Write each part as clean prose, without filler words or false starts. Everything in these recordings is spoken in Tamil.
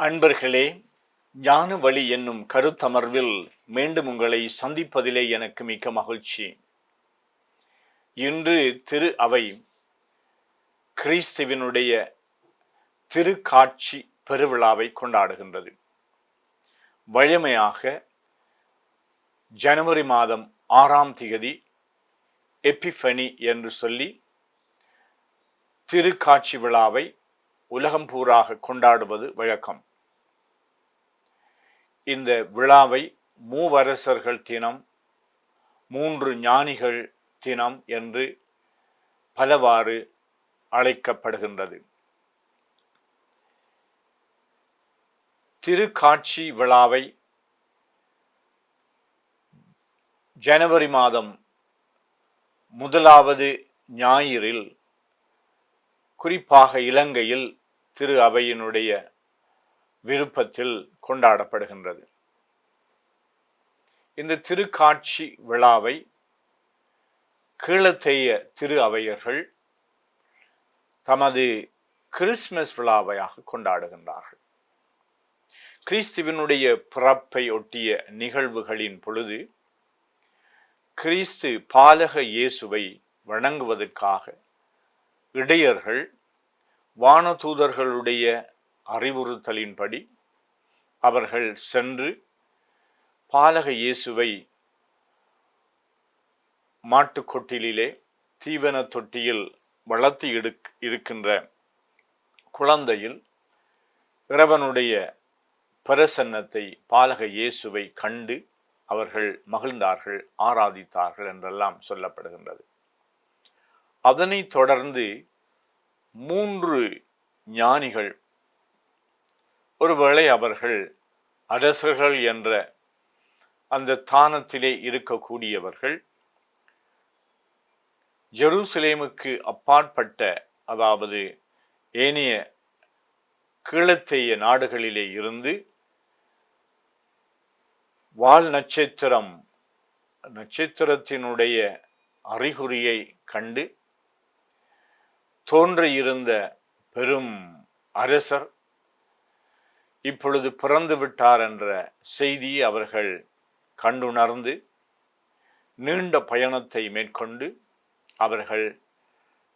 அன்பர்களே, ஞான வழி என்னும் கருத்தமர்வில் மீண்டும் உங்களை சந்திப்பதிலே எனக்கு மிக்க மகிழ்ச்சி. இன்று திரு அவை கிறிஸ்துவினுடைய திருக்காட்சி பெருவிழாவை கொண்டாடுகின்றது. வழமையாக ஜனவரி மாதம் 6ஆம் திகதி எபிஃபனி என்று சொல்லி திருக்காட்சி விழாவை உலகம் பூராக கொண்டாடுவது வழக்கம். இந்த விழாவை மூவரசர்கள் தினம், 3 ஞானிகள் தினம் என்று பலவாறு அழைக்கப்படுகின்றது. திருக்காட்சி விழாவை ஜனவரி மாதம் 1வது ஞாயிறில், குறிப்பாக இலங்கையில் திரு அவையினுடைய விருப்பத்தில் கொண்டாடப்படுகின்றது. இந்த திருக்காட்சி விழாவை கீழத்தேய திரு அவையர்கள் தமது கிறிஸ்துமஸ் விழாவையாக கொண்டாடுகின்றார்கள். கிறிஸ்துவினுடைய பிறப்பை ஒட்டிய நிகழ்வுகளின் பொழுது கிறிஸ்து பாலக இயேசுவை வணங்குவதற்காக இடையர்கள் வானதூதர்களுடைய அறிவுறுத்தலின்படி அவர்கள் சென்று பாலக இயேசுவை மாட்டுக்கொட்டிலே தீவன தொட்டியில் வளர்த்தி இருக்கின்ற குழந்தையில் இறைவனுடைய பிரசன்னத்தை, பாலக இயேசுவை கண்டு அவர்கள் மகிழ்ந்தார்கள், ஆராதித்தார்கள் என்றெல்லாம் சொல்லப்படுகின்றது. அதனைத் தொடர்ந்து 3 ஞானிகள், ஒருவேளை அவர்கள் அரசர்கள் என்ற அந்த தானத்திலே இருக்கக்கூடியவர்கள், ஜெருசலேமுக்கு அப்பாற்பட்ட, அதாவது ஏனைய கீழத்தேய நாடுகளிலே இருந்து வால் நட்சத்திரத்தினுடைய அறிகுறியை கண்டு தோன்றியிருந்த பெரும் அரசர் இப்பொழுது பிறந்து விட்டார் என்ற செய்தியை அவர்கள் கண்டுணர்ந்து நீண்ட பயணத்தை மேற்கொண்டு அவர்கள்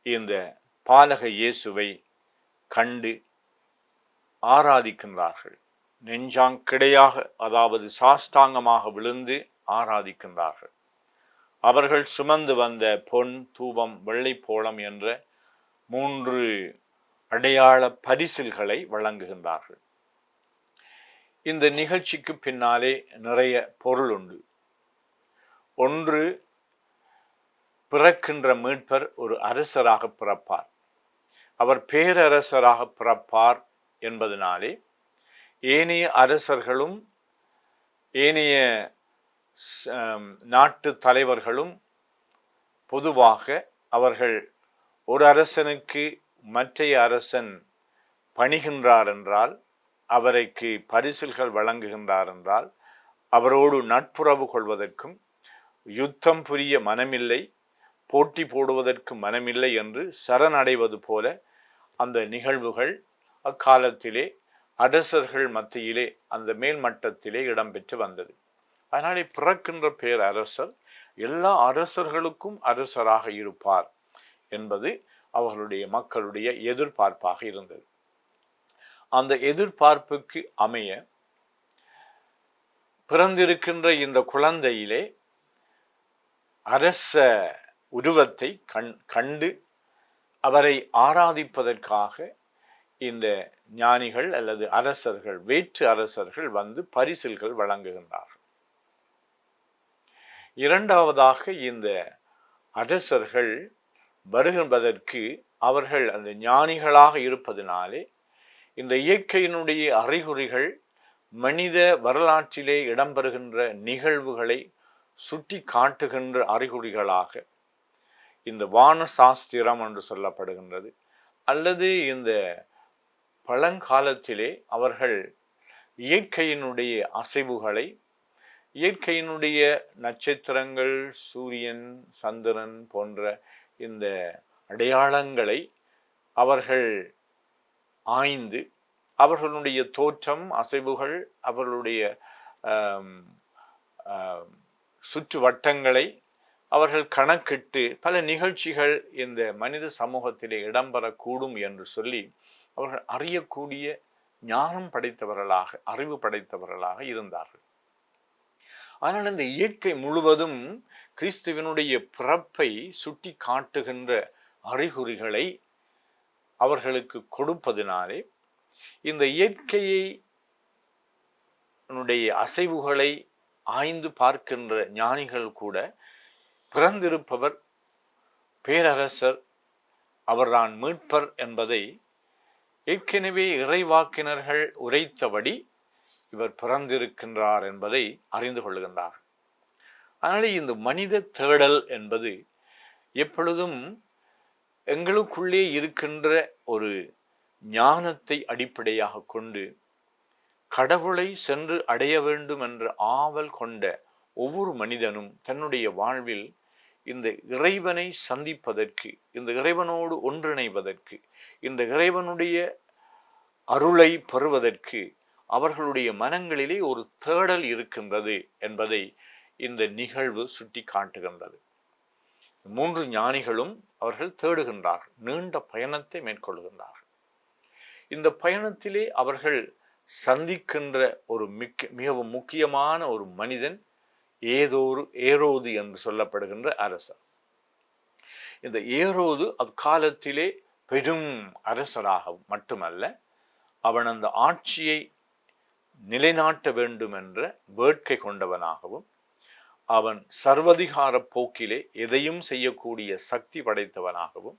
இந்த பாலக இயேசுவை கண்டு ஆராதிக்கின்றார்கள். நெஞ்சாங்கிடையாக, அதாவது சாஷ்டாங்கமாக விழுந்து ஆராதிக்கின்றார்கள். அவர்கள் சுமந்து வந்த பொன், தூபம், வெள்ளைப்போளம் என்ற 3 அடையாள பரிசில்களை வழங்குகின்றார்கள். இந்த நிகழ்ச்சிக்கு பின்னாலே நிறைய பொருள் உண்டு. ஒன்று, பிறக்கின்ற மீட்பர் ஒரு அரசராக பிறப்பார். அவர் பேரரசராக பிறப்பார் என்பதனாலே ஏனைய அரசர்களும் ஏனைய நாட்டு தலைவர்களும் பொதுவாக அவர்கள் ஒரு அரசனுக்கு மற்றைய அரசன் பணிகின்றார் என்றால், அவருக்கு பரிசில்கள் வழங்குகின்றார் என்றால், அவரோடு நட்புறவு கொள்வதற்கும் யுத்தம் புரிய மனமில்லை, போட்டி போடுவதற்கு மனமில்லை என்று சரணடைவது போல அந்த நிகழ்வுகள் அக்காலத்திலே அரசர்கள் மத்தியிலே அந்த மேல்மட்டத்திலே இடம்பெற்று வந்தது. அதனாலே பிறக்கின்ற பேரரசர் எல்லா அரசர்களுக்கும் அரசராக இருப்பார் என்பது அவர்களுடைய மக்களுடைய எதிர்பார்ப்பாக இருந்தது. அந்த எதிர்பார்ப்புக்கு அமைய பிறந்திருக்கின்ற இந்த குழந்தையிலே அரச உருவத்தை கண்டு அவரை ஆராதிப்பதற்காக இந்த ஞானிகள் அல்லது அரசர்கள், வேற்று அரசர்கள் வந்து பரிசில்கள் வழங்குகின்றார்கள். இரண்டாவதாக, இந்த அரசர்கள் வருகின்றதற்கு அவர்கள் அந்த ஞானிகளாக இருப்பதனாலே இந்த இயற்கையினுடைய அறிகுறிகள், மனித வரலாற்றிலே இடம்பெறுகின்ற நிகழ்வுகளை சுட்டி காட்டுகின்ற அறிகுறிகளாக இந்த வான சாஸ்திரம் என்று சொல்லப்படுகின்றது. அல்லது இந்த பழங்காலத்திலே அவர்கள் இயற்கையினுடைய அசைவுகளை, இயற்கையினுடைய நட்சத்திரங்கள், சூரியன், சந்திரன் போன்ற இந்த அடையாளங்களை அவர்கள் ஆய்ந்து அவர்களுடைய தோற்றம், அசைவுகள், அவர்களுடைய சுற்று வட்டங்களை அவர்கள் கணக்கிட்டு பல நிகழ்ச்சிகள் இந்த மனித சமூகத்திலே இடம்பெறக்கூடும் என்று சொல்லி அவர்கள் அறியக்கூடிய ஞானம் படைத்தவர்களாக, அறிவு படைத்தவர்களாக இருந்தார்கள். ஆனால் இந்த இயற்கை முழுவதும் கிறிஸ்துவனுடைய பிறப்பை சுட்டி காட்டுகின்ற அறிகுறிகளை அவர்களுக்கு கொடுப்பதினாலே இந்த இயற்கையை அசைவுகளை ஆய்ந்து பார்க்கின்ற ஞானிகள் கூட பிறந்திருப்பவர் பேரரசர், அவர்தான் மீட்பர் என்பதை ஏற்கனவே இறைவாக்கினர்கள் உரைத்தபடி இவர் பிறந்திருக்கின்றார் என்பதை அறிந்து கொள்கின்றார். அதனால இந்த மனித தேடல் என்பது எப்பொழுதும் எங்களுக்குள்ளே இருக்கின்ற ஒரு ஞானத்தை அடிப்படையாக கொண்டு கடவுளை சென்று அடைய வேண்டும் என்ற ஆவல் கொண்ட ஒவ்வொரு மனிதனும் தன்னுடைய வாழ்வில் இந்த இறைவனை சந்திப்பதற்கு, இந்த இறைவனோடு ஒன்றிணைவதற்கு, இந்த இறைவனுடைய அருளை பெறுவதற்கு அவர்களுடைய மனங்களிலே ஒரு தேடல் இருக்கின்றது என்பதை இந்த நிகழ்வு சுட்டி காட்டுகின்றது. 3 ஞானிகளும் அவர்கள் தேடுகின்றார்கள், நீண்ட பயணத்தை மேற்கொள்கின்றார்கள். இந்த பயணத்திலே அவர்கள் சந்திக்கின்ற ஒரு மிகவும் முக்கியமான ஒரு மனிதன் ஏரோது என்று சொல்லப்படுகின்ற அரசர். இந்த ஏரோது அக்காலத்திலே பெரும் அரசராக மட்டுமல்ல, அவன் அந்த ஆட்சியை நிலைநாட்ட வேண்டும் என்ற வேட்கை கொண்டவனாகவும், அவன் சர்வதிகார போக்கிலே எதையும் செய்யக்கூடிய சக்தி படைத்தவனாகவும்,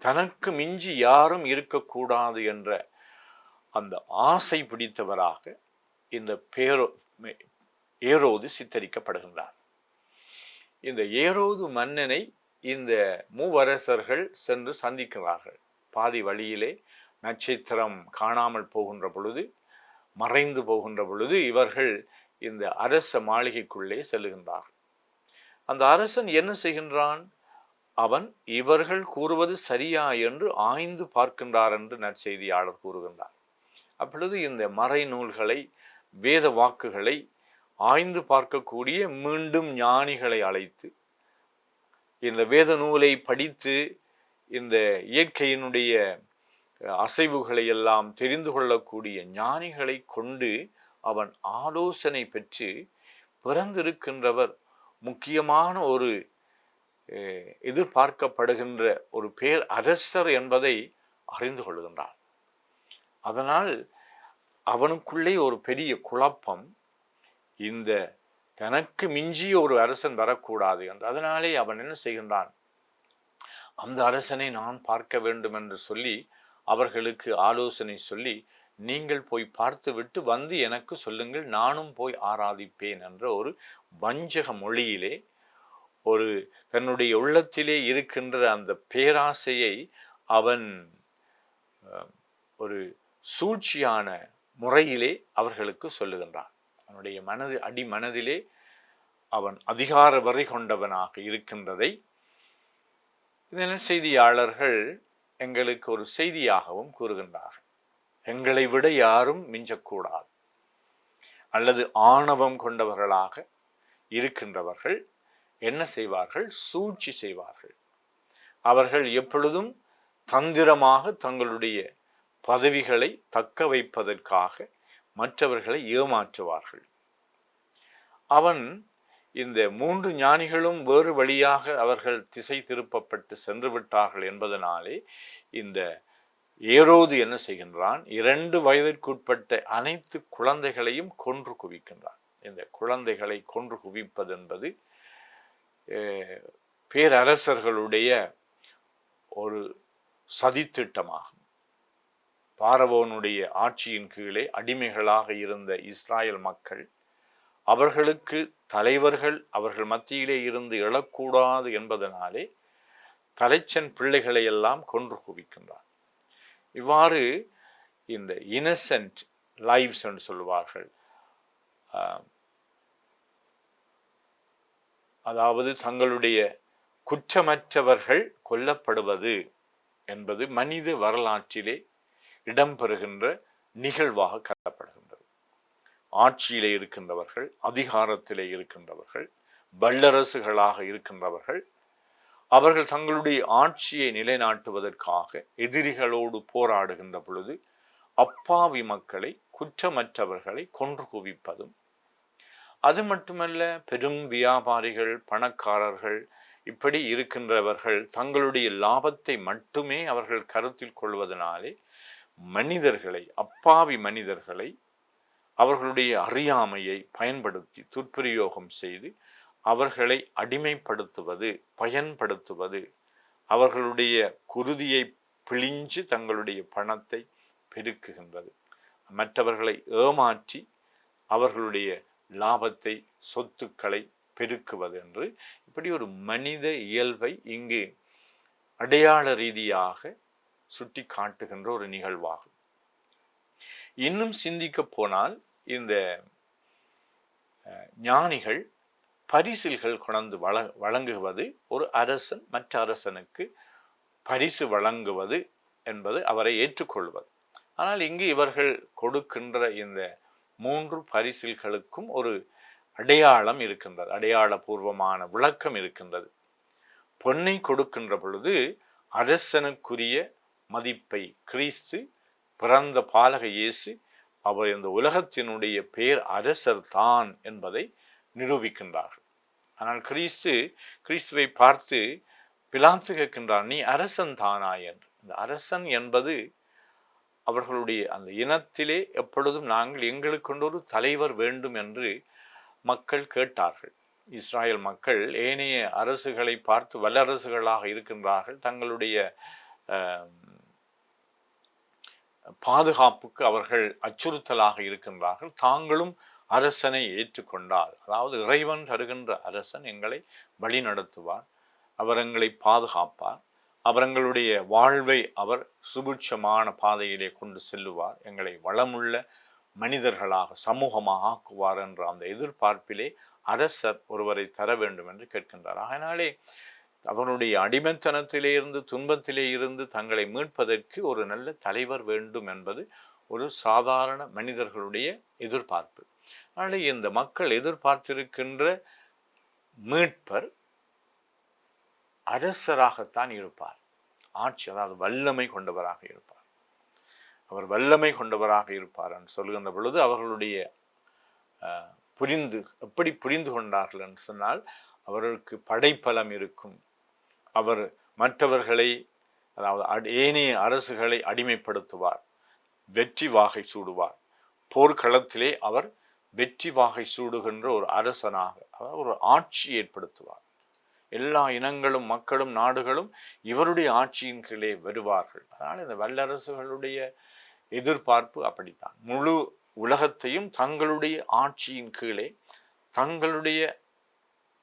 தனக்கு மிஞ்சி யாரும் இருக்கக்கூடாது என்ற அந்த ஆசை பிடித்தவராக இந்த ஏரோது சித்தரிக்கப்படுகின்றார். இந்த ஏரோது மன்னனை இந்த மூவரசர்கள் சென்று சந்திக்கிறார்கள். பாதி வழியிலே நட்சத்திரம் காணாமல் போகின்ற பொழுது, மறைந்து போகின்ற பொழுது இவர்கள் இந்த அரச மாளிகைக்குள்ளே செல்லுகின்றார்கள். அந்த அரசன் என்ன செய்கின்றான்? அவன் இவர்கள் கூறுவது சரியா என்று ஆய்ந்து பார்க்கின்றார் என்று நற்செய்தியாளர் கூறுகின்றார். அப்பொழுது இந்த மறை நூல்களை, வேத வாக்குகளை ஆய்ந்து பார்க்கக்கூடிய மீண்டும் ஞானிகளை அழைத்து, இந்த வேத நூலை படித்து இந்த இயற்கையினுடைய அசைவுகளை எல்லாம் தெரிந்து கொள்ளக்கூடிய ஞானிகளை கொண்டு அவன் ஆலோசனை பெற்று பிறந்திருக்கின்றவர் முக்கியமான ஒரு எதிர்பார்க்கப்படுகின்ற ஒரு பேர் அரசர் என்பதை அறிந்து கொள்கின்றான். அதனால் அவனுக்குள்ளே ஒரு பெரிய குழப்பம், இந்த தனக்கு மிஞ்சிய ஒரு அரசன் வரக்கூடாது என்று. அதனாலே அவன் என்ன செய்கின்றான்? அந்த அரசனை நான் பார்க்க வேண்டும் என்று சொல்லி அவர்களுக்கு ஆலோசனை சொல்லி, நீங்கள் போய் பார்த்து விட்டு வந்து எனக்கு சொல்லுங்கள், நானும் போய் ஆராதிப்பேன் என்ற ஒரு வஞ்சக மொழியிலே, ஒரு தன்னுடைய உள்ளத்திலே இருக்கின்ற அந்த பேராசையை அவன் ஒரு சூழ்ச்சியான முறையிலே அவர்களுக்கு சொல்லுகின்றான். அவனுடைய அடிமனதிலே அவன் அதிகார வரை கொண்டவனாக இருக்கின்றதை இந்த செய்தியாளர்கள் எங்களுக்கு ஒரு செய்தியாகவும் கூறுகின்றார்கள். எங்களை விட யாரும் மிஞ்சக்கூடாது, அல்லது ஆணவம் கொண்டவர்களாக இருக்கின்றவர்கள் என்ன செய்வார்கள்? சூழ்ச்சி செய்வார்கள். அவர்கள் எப்பொழுதும் தந்திரமாக தங்களுடைய பதவிகளை தக்க வைப்பதற்காக மற்றவர்களை ஏமாற்றுவார்கள். அவன் இந்த 3 ஞானிகளும் வேறு வழியாக அவர்கள் திசை திருப்பப்பட்டு சென்று விட்டார்கள் என்பதனாலே இந்த ஏரோது என்ன செய்கின்றான்? 2 வயதிற்குட்பட்ட அனைத்து குழந்தைகளையும் கொன்று குவிக்கின்றான். இந்த குழந்தைகளை கொன்று குவிப்பது என்பது பேரரசர்களுடைய ஒரு சதித்திட்டமாகும். பார்வோனுடைய ஆட்சியின் கீழே அடிமைகளாக இருந்த இஸ்ராயல் மக்கள், அவர்களுக்கு தலைவர்கள் அவர்கள் மத்தியிலே இருந்து எழக்கூடாது என்பதனாலே தலைச்சன் பிள்ளைகளை எல்லாம் கொன்று குவிக்கின்றார். இவ்வாறு இந்த இன்னசென்ட் லைவ்ஸ் என்று சொல்லுவார்கள், அதாவது தங்களுடைய குற்றமற்றவர்கள் கொல்லப்படுவது என்பது மனித வரலாற்றிலே இடம்பெறுகின்ற நிகழ்வாக கருதப்படுகின்றது. ஆட்சியிலே இருக்கின்றவர்கள், அதிகாரத்திலே இருக்கின்றவர்கள், வல்லரசுகளாக இருக்கின்றவர்கள், அவர்கள் தங்களுடைய ஆட்சியை நிலைநாட்டுவதற்காக எதிரிகளோடு போராடுகின்ற பொழுது அப்பாவி மக்களை, குற்றமற்றவர்களை கொன்று குவிப்பதும், அது மட்டுமல்ல, பெரும் வியாபாரிகள், பணக்காரர்கள், இப்படி இருக்கின்றவர்கள் தங்களுடைய லாபத்தை மட்டுமே அவர்கள் கருத்தில் கொள்வதனாலே மனிதர்களை, அப்பாவி மனிதர்களை அவர்களுடைய அறியாமையை பயன்படுத்தி துர்பிரயோகம் செய்து அவர்களை அடிமைப்படுத்துவது, பயன்படுத்துவது, அவர்களுடைய குருதியை பிழிஞ்சு தங்களுடைய பணத்தை பெருக்குகின்றது. மற்றவர்களை ஏமாற்றி அவர்களுடைய லாபத்தை, சொத்துக்களை பெருக்குவது என்று இப்படி ஒரு மனித இயல்பை இங்கு அடையாள ரீதியாக சுட்டி காட்டுகின்ற ஒரு நிகழ்வாகும். இன்னும் சிந்திக்க போனால் இந்த ஞானிகள் பரிசில்கள் கொண்டு வழங்குவது, ஒரு அரசன் மற்ற அரசனுக்கு பரிசு வழங்குவது என்பது அவரை ஏற்றுக்கொள்வது. ஆனால் இங்கு இவர்கள் கொடுக்கின்ற இந்த 3 பரிசில்களுக்கும் ஒரு அடையாளம் இருக்கின்றது, அடையாளபூர்வமான விளக்கம் இருக்கின்றது. பொன்னை கொடுக்கின்ற பொழுது அரசனுக்குரிய மதிப்பை, கிறிஸ்து பிறந்த பாலக இயேசு அவர் இந்த உலகத்தினுடைய பேர் அரசர் தான் என்பதை நிரூபிக்கின்றார்கள். ஆனால் கிறிஸ்துவை பார்த்து பிலாத்து கேட்கின்றார், நீ அரசன் தானா என்று. இந்த அரசன் என்பது அவர்களுடைய அந்த இனத்திலே எப்பொழுதும் நாங்கள் எங்களுக்கு ஒரு தலைவர் வேண்டும் என்று மக்கள் கேட்டார்கள். இஸ்ராயல் மக்கள் ஏனைய அரசுகளை பார்த்து வல்லரசுகளாக இருக்கின்றார்கள், தங்களுடைய பாதுகாப்புக்கு அவர்கள் அச்சுறுத்தலாக இருக்கின்றார்கள், தாங்களும் அரசனை ஏற்றுக்கொண்டால், அதாவது இறைவன் தருகின்ற அரசன் எங்களை வழி நடத்துவார், அவர் எங்களை பாதுகாப்பார், அவர்களுடைய வாழ்வை அவர் சுபிட்சமான பாதையிலே கொண்டு செல்லுவார், எங்களை வளமுள்ள மனிதர்களாக, சமூகமாக ஆக்குவார் என்ற அந்த எதிர்பார்ப்பிலே அரசர் ஒருவரை தர வேண்டும் என்று கேட்கின்றார். அதனாலே அவனுடைய அடிமைத்தனத்திலே இருந்து, துன்பத்திலே இருந்து தங்களை மீட்பதற்கு ஒரு நல்ல தலைவர் வேண்டும் என்பது ஒரு சாதாரண மனிதர்களுடைய எதிர்பார்ப்பு. அதனால இந்த மக்கள் எதிர்பார்த்திருக்கின்ற மீட்பர் அரசராகத்தான் இருப்பார். ஆட்சி, அதாவது வல்லமை கொண்டவராக இருப்பார். அவர் வல்லமை கொண்டவராக இருப்பார் என்று சொல்கின்ற பொழுது அவர்களுடைய எப்படி புரிந்து கொண்டார்கள் என்று சொன்னால், அவர்களுக்கு படைப்பலம் இருக்கும், அவர் மற்றவர்களை, அதாவது ஏனைய அரசுகளை அடிமைப்படுத்துவார், வெற்றி வாகை சூடுவார், போர்க்களத்திலே அவர் வெற்றி வாகை சூடுகின்ற ஒரு அரசனாக, அதாவது ஒரு ஆட்சி ஏற்படுத்துவார். எல்லா இனங்களும், மக்களும், நாடுகளும் இவருடைய ஆட்சியின் கீழே வருவார்கள். அதனால் இந்த வல்லரசுகளுடைய எதிர்பார்ப்பு அப்படித்தான். முழு உலகத்தையும் தங்களுடைய ஆட்சியின் கீழே, தங்களுடைய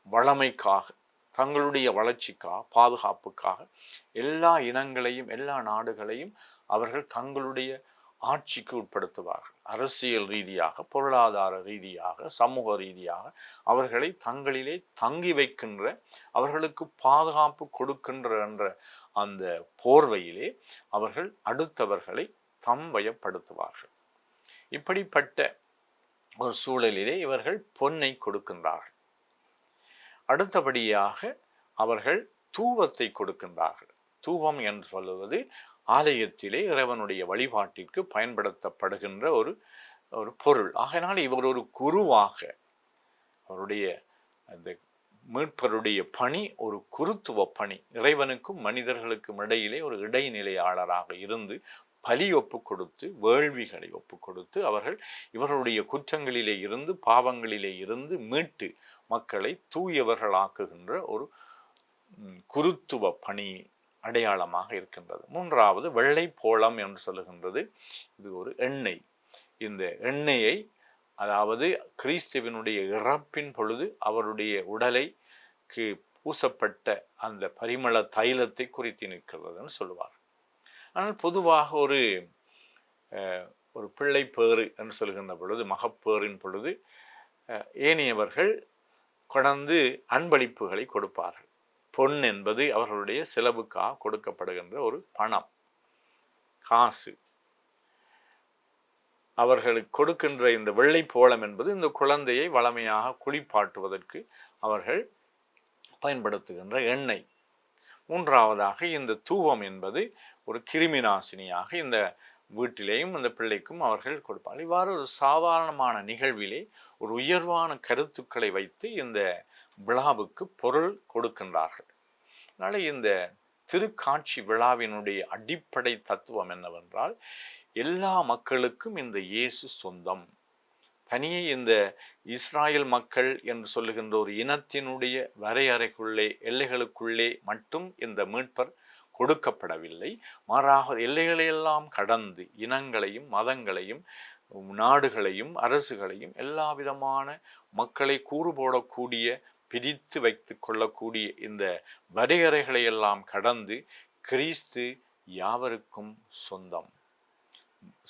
வளமைக்காக, தங்களுடைய வளர்ச்சிக்காக, பாதுகாப்புக்காக எல்லா இனங்களையும், எல்லா நாடுகளையும் அவர்கள் தங்களுடைய ஆட்சிக்கு உட்படுத்துவார்கள். அரசியல் ரீதியாக, பொருளாதார ரீதியாக, சமூக ரீதியாக அவர்களை தங்களிலே தங்கி வைக்கின்ற, அவர்களுக்கு பாதுகாப்பு கொடுக்கின்ற என்ற அந்த போர்வையிலே அவர்கள் அடுத்தவர்களை தம்வயப்படுத்துவார்கள். இப்படிப்பட்ட ஒரு சூழலிலே இவர்கள் பொன்னை கொடுக்கின்றார்கள். அடுத்தபடியாக அவர்கள் தூவத்தை கொடுக்கின்றார்கள். தூவம் என்று சொல்லுவது ஆலயத்திலே இறைவனுடைய வழிபாட்டிற்கு பயன்படுத்தப்படுகின்ற ஒரு பொருள். ஆகையினால் இவர் ஒரு குருவாக, அவருடைய அந்த மீட்பருடைய பணி ஒரு குருத்துவ பணி, இறைவனுக்கும் மனிதர்களுக்கும் இடையிலே ஒரு இடைநிலையாளராக இருந்து பலி ஒப்பு கொடுத்து, வேள்விகளை ஒப்பு கொடுத்து, அவர்கள் இவர்களுடைய குற்றங்களிலே இருந்து, பாவங்களிலே இருந்து மீட்டு மக்களை தூயவர்களாக்குகின்ற ஒரு குருத்துவ பணி அடையாளமாக இருக்கின்றது. மூன்றாவது வெள்ளை போளம் என்று சொல்லுகின்றது. இது ஒரு எண்ணெய். இந்த எண்ணெயை, அதாவது கிறிஸ்துவினுடைய இறப்பின் பொழுது அவருடைய உடலைக்கு பூசப்பட்ட அந்த பரிமள தைலத்தை குறித்து நிற்கிறதுன்னு சொல்லுவார். ஆனால் பொதுவாக ஒரு பிள்ளை பேறு என்று சொல்கின்ற பொழுது, மகப்பேறின் பொழுது ஏனையவர்கள் கொண்டு அன்பளிப்புகளை கொடுப்பார்கள். பொன் என்பது அவர்களுடைய செலவுக்காக கொடுக்கப்படுகின்ற ஒரு பணம், காசு. அவர்களுக்கு கொடுக்கின்ற இந்த வெள்ளை போளம் என்பது இந்த குழந்தையை வளமையாக குளிப்பாட்டுவதற்கு அவர்கள் பயன்படுத்துகின்ற எண்ணெய். மூன்றாவதாக இந்த தூவம் என்பது ஒரு கிருமி நாசினியாக இந்த வீட்டிலேயும் இந்த பிள்ளைக்கும் அவர்கள் கொடுப்பார்கள். இவ்வாறு ஒரு சாதாரணமான நிகழ்விலே ஒரு உயர்வான கருத்துக்களை வைத்து இந்த விழாவுக்கு பொருள் கொடுக்கின்றார்கள். அதனால இந்த திருக்காட்சி விழாவினுடைய அடிப்படை தத்துவம் என்னவென்றால், எல்லா மக்களுக்கும் இந்த இயேசு சொந்தம். தனியே இந்த இஸ்ராயல் மக்கள் என்று சொல்லுகின்ற ஒரு இனத்தினுடைய வரையறைக்குள்ளே எல்லைகளுக்குள்ளே மட்டும் இந்த மீட்பர் கொடுக்கப்படவில்லை. மாறாக எல்லைகளையெல்லாம் கடந்து இனங்களையும் மதங்களையும் நாடுகளையும் அரசுகளையும் எல்லா விதமான மக்களை கூறுபோடக்கூடிய பிரித்து வைத்து கொள்ளக்கூடிய இந்த வரையறைகளை எல்லாம் கடந்து கிறிஸ்து யாவருக்கும் சொந்தம்.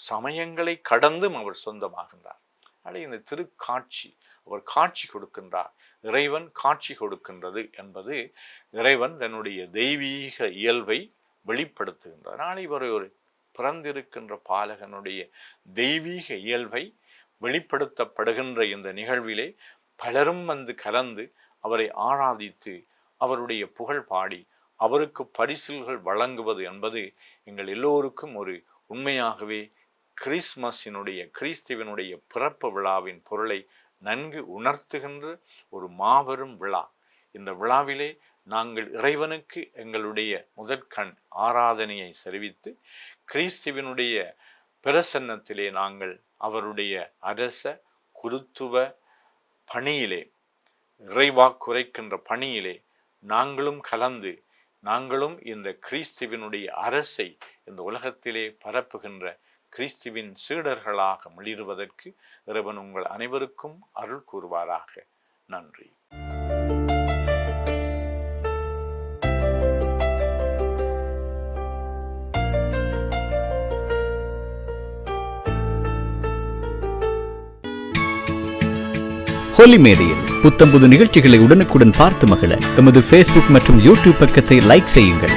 சமயங்களை கடந்தும் அவர் சொந்தமாகின்றார். இந்த திருக்காட்சி, அவர் காட்சி கொடுக்கின்றார். இறைவன் காட்சி கொடுக்கின்றது என்பது இறைவன் தன்னுடைய தெய்வீக இயல்பை வெளிப்படுத்துகின்றார். அதனால் இவர் ஒரு பிறந்திருக்கின்ற பாலகனுடைய தெய்வீக இயல்பை வெளிப்படுத்தப்படுகின்ற இந்த நிகழ்விலே பலரும் வந்து கலந்து அவரை ஆராதித்து அவருடைய புகழ் பாடி அவருக்கு பரிசில்கள் வழங்குவது என்பது எங்கள் எல்லோருக்கும் ஒரு உண்மையாகவே கிறிஸ்துவினுடைய பிறப்பு விழாவின் பொருளை நன்கு உணர்த்துகின்ற ஒரு மாபெரும் விழா. இந்த விழாவிலே நாங்கள் இறைவனுக்கு எங்களுடைய முதற்கண் ஆராதனையை செலுத்தி கிறிஸ்துவினுடைய பிரசன்னத்திலே நாங்கள் அவருடைய அரச குருத்துவ பணியிலே, இறைவாக்குரைக்கின்ற பணியிலே நாங்களும் கலந்து நாங்களும் இந்த கிறிஸ்துவினுடைய அரசை இந்த உலகத்திலே பரப்புகின்ற கிறிஸ்துவின் சீடர்களாக மிளிருவதற்கு இறைவன் உங்கள் அனைவருக்கும் அருள் கூறுவாராக. நன்றி. ஹோலி மேரியில் புத்தம்புது நிகழ்ச்சிகளை உடனுக்குடன் பார்த்து மகிழ எமது Facebook மற்றும் YouTube பக்கத்தை லைக் செய்யுங்கள்.